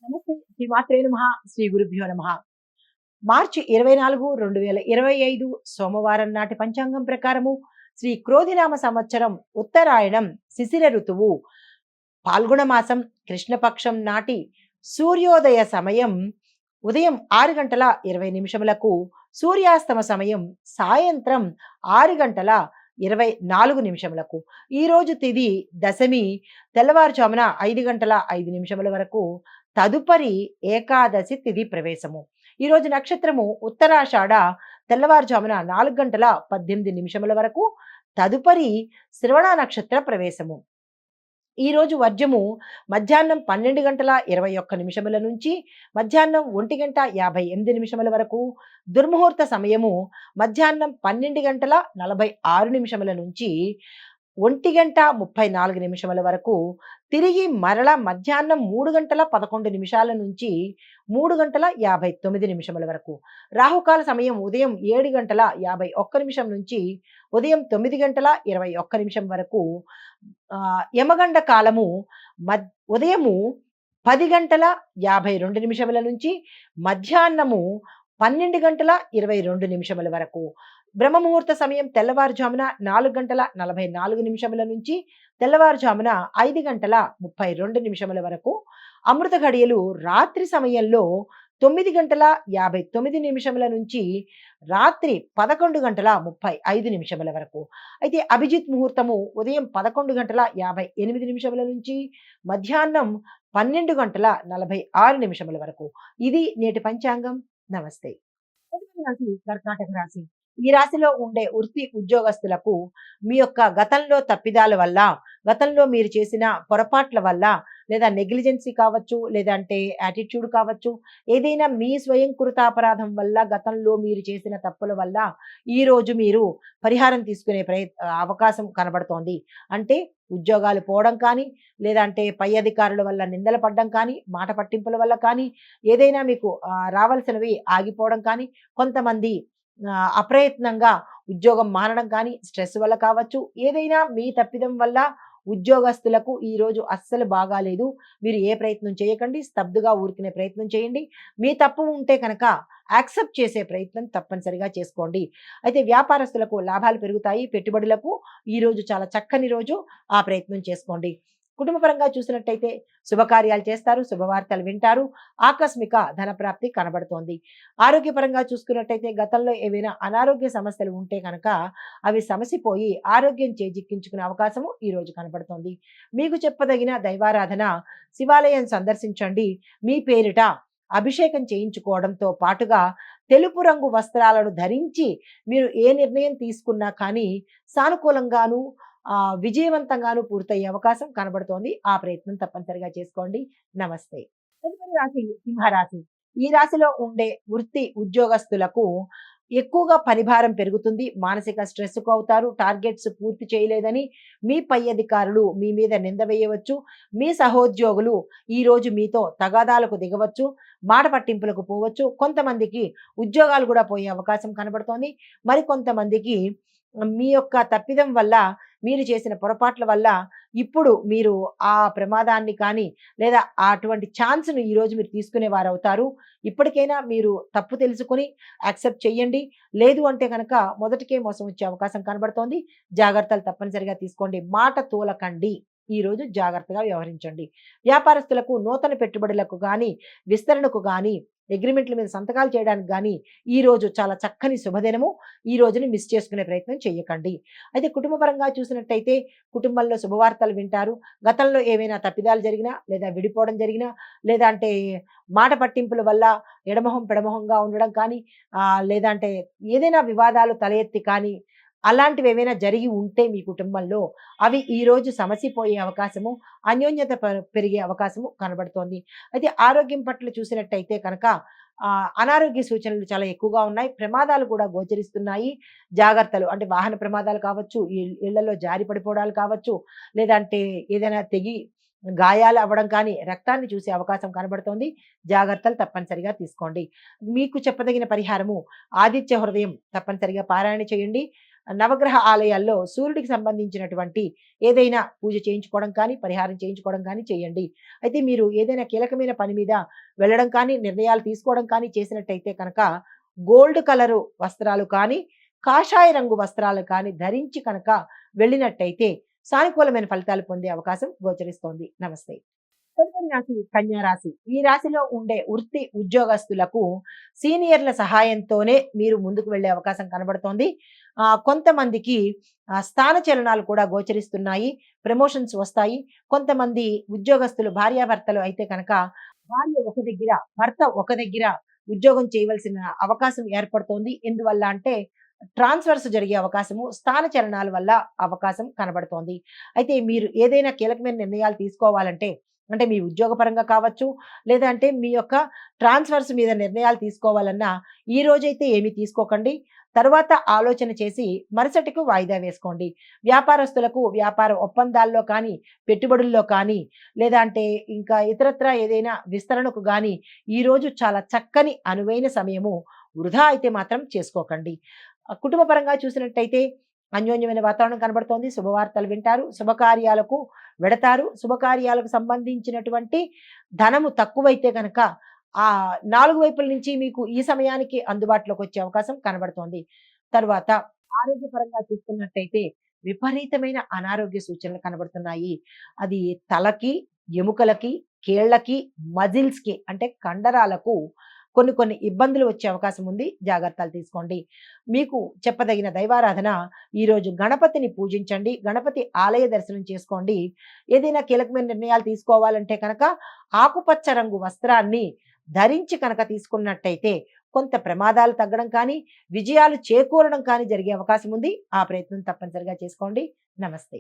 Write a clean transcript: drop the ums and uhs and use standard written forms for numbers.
నమస్తే. శ్రీ మాత్రే నమః. శ్రీ గురుభ్యో నమః. మార్చి 24, 2025 సోమవారం నాటి పంచాంగం ప్రకారము శ్రీ క్రోధినామ సంవత్సరం ఉత్తరాయణం శిశిర ఋతువు పాల్గొన మాసం కృష్ణపక్షం నాటి సూర్యోదయ సమయం ఉదయం 6 గంటల 20 నిమిషములకు, సూర్యాస్తమ సమయం సాయంత్రం 6 గంటల 24 నిమిషములకు. ఈరోజు తిథి దశమి తెల్లవారుజామున 5 గంటల 5 నిమిషముల వరకు. తదుపరి ఏకాదశి తిథి ప్రవేశము. ఈరోజు నక్షత్రము ఉత్తరాషాఢ తెల్లవారుజామున 4 గంటల 18 నిమిషముల వరకు. తదుపరి శ్రవణ నక్షత్ర ప్రవేశము. ఈరోజు వర్జము మధ్యాహ్నం 12 గంటల 21 నిమిషముల నుంచి మధ్యాహ్నం 1 గంట 58 నిమిషముల వరకు. దుర్ముహూర్త సమయము మధ్యాహ్నం 12 గంటల 46 నిమిషముల నుంచి 1 గంట 34 నిమిషముల వరకు. తిరిగి మరల మధ్యాహ్నం 3 గంటల 11 నిమిషాల నుంచి 3 గంటల 59 నిమిషముల వరకు. రాహుకాల సమయం ఉదయం 7 గంటల 51 నిమిషం నుంచి ఉదయం 9 గంటల 21 నిమిషం వరకు. యమగండ కాలము ఉదయము 10 గంటల 52 నిమిషముల నుంచి మధ్యాహ్నము 12 గంటల 22 నిమిషముల వరకు. బ్రహ్మముహూర్త సమయం తెల్లవారుజామున 4 గంటల 44 నిమిషముల నుంచి తెల్లవారుజామున 5 గంటల 32 నిమిషముల వరకు. అమృత ఘడియలు రాత్రి సమయంలో 9 గంటల 59 నిమిషముల నుంచి రాత్రి 11 గంటల 35 నిమిషముల వరకు. అయితే అభిజిత్ ముహూర్తము ఉదయం 11 గంటల 58 నిమిషముల నుంచి మధ్యాహ్నం 12 గంటల 46 నిమిషముల వరకు. ఇది నేటి పంచాంగం. నమస్తే. తదుపరి రాశి కర్కాటక రాశి. ఈ రాశిలో ఉండే వృత్తి ఉద్యోగస్తులకు మీ యొక్క గతంలో తప్పిదాల వల్ల, గతంలో మీరు చేసిన పొరపాట్ల వల్ల, లేదా నెగ్లిజెన్సీ కావచ్చు, లేదంటే యాటిట్యూడ్ కావచ్చు, ఏదైనా మీ స్వయంకృతాపరాధం వల్ల, గతంలో మీరు చేసిన తప్పుల వల్ల ఈరోజు మీరు పరిహారం తీసుకునే అవకాశం కనబడుతోంది. అంటే ఉద్యోగాలు పోవడం కానీ, లేదంటే పై అధికారుల వల్ల నిందలు పడడం కానీ, మాట పట్టింపుల వల్ల కానీ, ఏదైనా మీకు రావాల్సినవి ఆగిపోవడం కానీ, కొంతమంది అప్రయత్నంగా ఉద్యోగం మానడం కానీ, స్ట్రెస్ వల్ల కావచ్చు, ఏదైనా మీ తప్పిదం వల్ల ఉద్యోగస్తులకు ఈరోజు అస్సలు బాగాలేదు. మీరు ఏ ప్రయత్నం చేయకండి, స్తబ్దుగా ఊరుకునే ప్రయత్నం చేయండి. మీ తప్పు ఉంటే కనుక యాక్సెప్ట్ చేసే ప్రయత్నం తప్పనిసరిగా చేసుకోండి. అయితే వ్యాపారస్తులకు లాభాలు పెరుగుతాయి. పెట్టుబడులకు ఈరోజు చాలా చక్కని రోజు. ఆ ప్రయత్నం చేసుకోండి. కుటుంబపరంగా చూసినట్టయితే శుభకార్యాలు చేస్తారు, శుభవార్తలు వింటారు, ఆకస్మిక ధనప్రాప్తి కనబడుతోంది. ఆరోగ్యపరంగా చూసుకున్నట్టయితే గతంలో ఏవైనా అనారోగ్య సమస్యలు ఉంటే కనుక అవి సమసిపోయి ఆరోగ్యం చేజిక్కించుకునే అవకాశము ఈ రోజు కనబడుతోంది. మీకు చెప్పదగిన దైవారాధన, శివాలయం సందర్శించండి. మీ పేరిట అభిషేకం చేయించుకోవడంతో పాటుగా తెలుపు రంగు వస్త్రాలను ధరించి మీరు ఏ నిర్ణయం తీసుకున్నా కానీ సానుకూలంగాను విజయవంతంగాను పూర్తయ్యే అవకాశం కనబడుతోంది. ఆ ప్రయత్నం తప్పనిసరిగా చేసుకోండి. నమస్తే. తదుపరి రాశి సింహరాశి. ఈ రాశిలో ఉండే వృత్తి ఉద్యోగస్తులకు ఎక్కువగా పనిభారం పెరుగుతుంది. మానసిక స్ట్రెస్కు అవుతారు. టార్గెట్స్ పూర్తి చేయలేదని మీ పై అధికారులు మీ మీద నింద వేయవచ్చు. మీ సహోద్యోగులు ఈరోజు మీతో తగాదాలకు దిగవచ్చు, మాట పట్టింపులకు పోవచ్చు. కొంతమందికి ఉద్యోగాలు కూడా పోయే అవకాశం కనబడుతోంది. మరికొంతమందికి మీ యొక్క తప్పిదం వల్ల, మీరు చేసిన పొరపాట్ల వల్ల ఇప్పుడు మీరు ఆ ప్రమాదాన్ని కానీ, లేదా అటువంటి ఛాన్స్‌ను ఈరోజు మీరు తీసుకునే వారవుతారు. ఇప్పటికైనా మీరు తప్పు తెలుసుకొని యాక్సెప్ట్ చేయండి. లేదు అంటే కనుక మొదటికే మోసం వచ్చే అవకాశం కనబడుతోంది. జాగ్రత్తలు తప్పనిసరిగా తీసుకోండి. మాట తూలకండి. ఈరోజు జాగ్రత్తగా వ్యవహరించండి. వ్యాపారస్తులకు నూతన పెట్టుబడులకు గానీ, విస్తరణకు గానీ, అగ్రిమెంట్ల మీద సంతకాలు చేయడానికి గానీ ఈరోజు చాలా చక్కని శుభదినము. ఈ రోజుని మిస్ చేసుకునే ప్రయత్నం చేయకండి. అయితే కుటుంబపరంగా చూసినట్టయితే కుటుంబంలో శుభవార్తలు వింటారు. గతంలో ఏవైనా తప్పిదాలు జరిగినా, లేదా విడిపోవడం జరిగినా, లేదా అంటే మాట పట్టింపుల వల్ల ఎడమొహం పెడమొహంగా ఉండడం కానీ, లేదంటే ఏదైనా వివాదాలు తల ఎత్తి కానీ అలాంటివి ఏవైనా జరిగి ఉంటే మీ కుటుంబంలో అవి ఈరోజు సమసిపోయే అవకాశము, అన్యోన్యత పెరిగే అవకాశము కనబడుతోంది. అయితే ఆరోగ్యం పట్ల చూసినట్టయితే కనుక అనారోగ్య సూచనలు చాలా ఎక్కువగా ఉన్నాయి. ప్రమాదాలు కూడా గోచరిస్తున్నాయి. జాగ్రత్తలు అంటే వాహన ప్రమాదాలు కావచ్చు, ఇళ్లలో జారి పడిపోవడాలు కావచ్చు, లేదంటే ఏదైనా తెగి గాయాలు అవ్వడం కానీ, రక్తాన్ని చూసే అవకాశం కనబడుతోంది. జాగ్రత్తలు తప్పనిసరిగా తీసుకోండి. మీకు చెప్పదగిన పరిహారము ఆదిత్య హృదయం తప్పనిసరిగా పారాయణ చేయండి. నవగ్రహ ఆలయాల్లో సూర్యుడికి సంబంధించినటువంటి ఏదైనా పూజ చేయించుకోవడం కానీ, పరిహారం చేయించుకోవడం కానీ చేయండి. అయితే మీరు ఏదైనా కీలకమైన పని మీద వెళ్ళడం కానీ, నిర్ణయాలు తీసుకోవడం కానీ చేసినట్టయితే కనుక గోల్డ్ కలరు వస్త్రాలు కానీ, కాషాయ రంగు వస్త్రాలు కానీ ధరించి కనుక వెళ్ళినట్టయితే సానుకూలమైన ఫలితాలు పొందే అవకాశం గోచరిస్తోంది. నమస్తే. తదుపరి రాశి కన్యా రాశి. ఈ రాశిలో ఉండే వృత్తి ఉద్యోగస్తులకు సీనియర్ల సహాయంతోనే మీరు ముందుకు వెళ్ళే అవకాశం కనబడుతోంది. కొంతమందికి స్థాన చలనాలు కూడా గోచరిస్తున్నాయి. ప్రమోషన్స్ వస్తాయి. కొంతమంది ఉద్యోగస్తులు భార్యాభర్తలు అయితే కనుక భార్య ఒక దగ్గర, భర్త ఒక దగ్గర ఉద్యోగం చేయవలసిన అవకాశం ఏర్పడుతోంది. ఎందువల్ల అంటే ట్రాన్స్ఫర్స్ జరిగే అవకాశము, స్థాన చలనాల వల్ల అవకాశం కనబడుతోంది. అయితే మీరు ఏదైనా కీలకమైన నిర్ణయాలు తీసుకోవాలంటే, అంటే మీ ఉద్యోగపరంగా కావచ్చు, లేదా అంటే మీ యొక్క ట్రాన్స్ఫర్స్ మీద నిర్ణయాలు తీసుకోవాలన్నా ఈ రోజైతే ఏమీ తీసుకోకండి. తర్వాత ఆలోచన చేసి మరుసటికి వాయిదా వేసుకోండి. వ్యాపారస్తులకు వ్యాపార ఒప్పందాల్లో కానీ, పెట్టుబడుల్లో కానీ, లేదా అంటే ఇంకా ఇతరత్రా ఏదైనా విస్తరణకు గానీ ఈరోజు చాలా చక్కని అనువైన సమయము. వృధా అయితే మాత్రం చేసుకోకండి. కుటుంబ పరంగా చూసినట్టయితే అన్యోన్యమైన వాతావరణం కనబడుతోంది. శుభవార్తలు వింటారు. శుభకార్యాలకు వెడతారు. శుభకార్యాలకు సంబంధించినటువంటి ధనము తక్కువైతే గనక ఆ 4 వైపుల నుంచి మీకు ఈ సమయానికి అందుబాటులోకి వచ్చే అవకాశం కనబడుతోంది. తరువాత ఆరోగ్యపరంగా చూసుకున్నట్టయితే విపరీతమైన అనారోగ్య సూచనలు కనబడుతున్నాయి. అది తలకి, ఎముకలకి, కీళ్ళకి, మజిల్స్‌కి అంటే కండరాలకు కొన్ని కొన్ని ఇబ్బందులు వచ్చే అవకాశం ఉంది. జాగ్రత్తలు తీసుకోండి. మీకు చెప్పదగిన దైవారాధన ఈరోజు గణపతిని పూజించండి. గణపతి ఆలయ దర్శనం చేసుకోండి. ఏదైనా కీలకమైన నిర్ణయాలు తీసుకోవాలంటే కనుక ఆకుపచ్చ రంగు వస్త్రాన్ని ధరించి కనుక తీసుకున్నట్టయితే కొంత ప్రమాదాలు తగ్గడం కానీ, విజయాలు చేకూరడం కానీ జరిగే అవకాశం ఉంది. ఆ ప్రయత్నం తప్పనిసరిగా చేసుకోండి. నమస్తే.